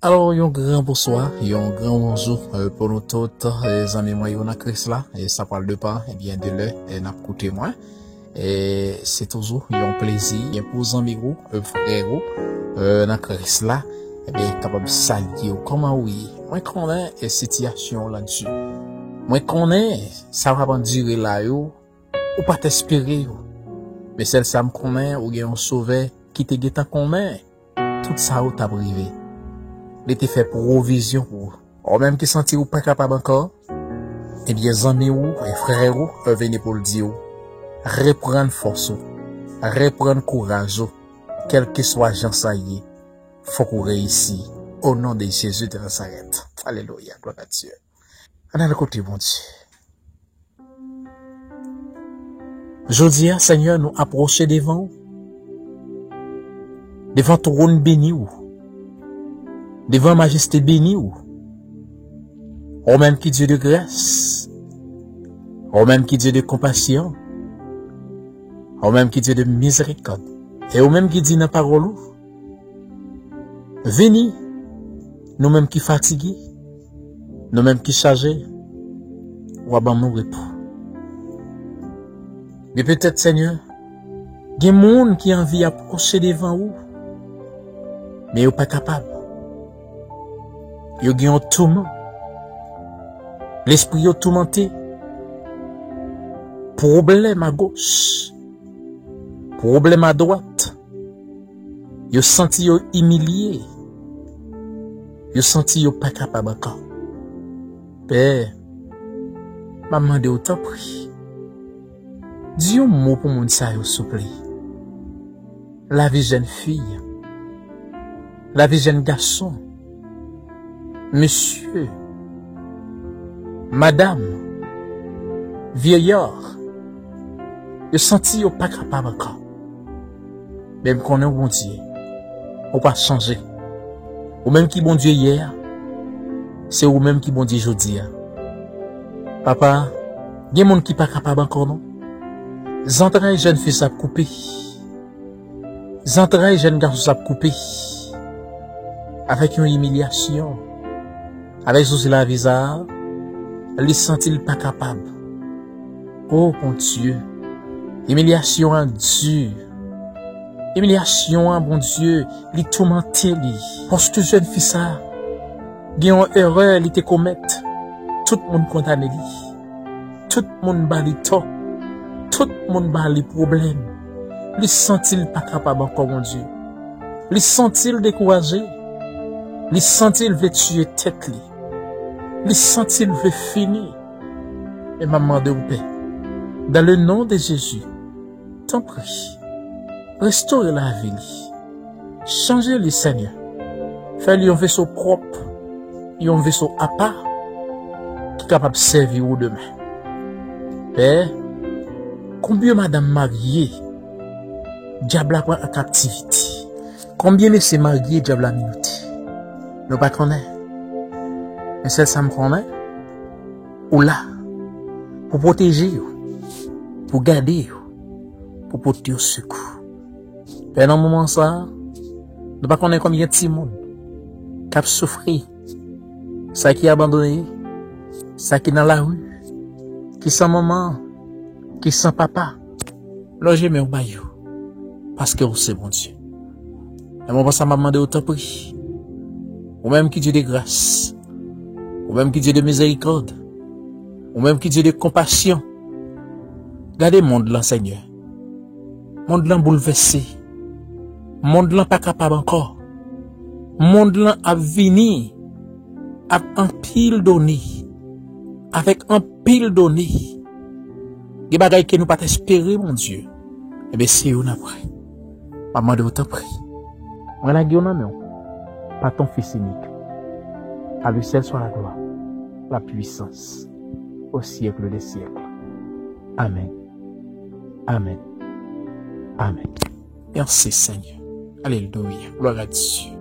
Alors, un grand bonsoir, un grand bonjour pour nous tous, les amis moi, on a Chris là, et ça parle de pas, et bien de l'heure, et n'a écouté moi. Et c'est toujours un plaisir, pour les amis, frères, dans Chris là, et bien, capable de saluer, comment oui, moi connais une situation là-dessus. Moi connais, ça va pas durer là, ou pas t'espérer, mais celle ça me connaît, ou bien on sauve, qui te guette connaît, tout ça ou t'a privé. Il était fait provision pour ou même qui senti ou pas capable encore, eh bien, amis ou, et frères ou, venez pour le dire, reprendre force, reprendre courage, quel que soit Jean Saillé, faut qu'on réussisse, au nom de Jésus de Nazareth. Alléluia, gloire à Dieu. On a le côté, bon Dieu. Aujourd'hui, Seigneur, nous approcher devant trône béni ou, devant majesté béni ou même qui Dieu de grâce, ou même qui Dieu de compassion, ou même qui Dieu de miséricorde, et ou même qui dit dans la parole ou, venez, nous même qui fatigués, nous même qui chargés, ou à nous repos. Mais peut-être, Seigneur, il y a des gens qui ont envie d'approcher devant vous, mais ils ne sont pas capables. Ils ont un tourment. L'esprit est tourmenté. Problème à gauche. Problème à droite. Ils senti humilié. Ils senti pas capable encore. Père, maman de autant prie. Dis un mot pour mon ça, s'il vous plaît. La vie jeune fille. La vie jeune garçon. Monsieur, madame, vieillard, je senti au pas capable encore. Même qu'on est bon Dieu, on pas changer. Ou même qui bon Dieu hier, c'est ou même qui bon Dieu aujourd'hui. Papa, il y a des gens qui pas capable encore non. Entrailles jeune fille ça coupé. Entrailles jeune garçon ça coupé. Avec une humiliation. Avec sous la visage, il sent-il pas capable. Oh mon Dieu, humiliation en Dieu, humiliation en bon Dieu, il tourmente lui. Parce que jeune fille ça, il y a une erreur, il te commettre. Tout le monde condamne lui. Tout le monde bat les torts. Tout le monde bat les problèmes. Il sent-il pas capable encore mon Dieu. Il sent-il découragé. Il sent-il veut tuer tête lui. Il sent-il veut finir. Et maman de paix. Dans le nom de Jésus, t'en prie. Restaure la vie. Changez le Seigneur. Fais-lui un vaisseau propre. Un vaisseau à part. Qui est capable de servir au demain. Père, combien madame mariée, diable a en captivité. Combien de ces mariés, diable a minuté. Nous pas connaît. Mais celle ça me connaît. Ou là. Pour protéger. Pour garder. Pour porter au secours. Pendant un moment ça. Nous pas connaît combien de petits monde. Qui a souffert. Ça qui a abandonné. Ça qui est dans la rue. Qui sans maman. Qui sans papa. Logez mais au bayou. Parce que c'est bon Dieu. Et mon ça m'a demandé autant prix. Ou même qui Dieu de grâce, ou même qui Dieu de miséricorde, ou même qui Dieu de compassion. Regardez le monde là, Seigneur. Monde là bouleversé. Monde là pas capable encore. Monde là a venir avec un pile donné. Avec un pile donné. Des bagailles que nous pas espérer, mon Dieu. Eh bien, c'est où après. Maman de autant prix. On a guillaume non. Pas ton Fils unique. À lui seul soit la gloire, la puissance, au siècle des siècles. Amen. Amen. Amen. Merci Seigneur. Alléluia. Gloire à Dieu.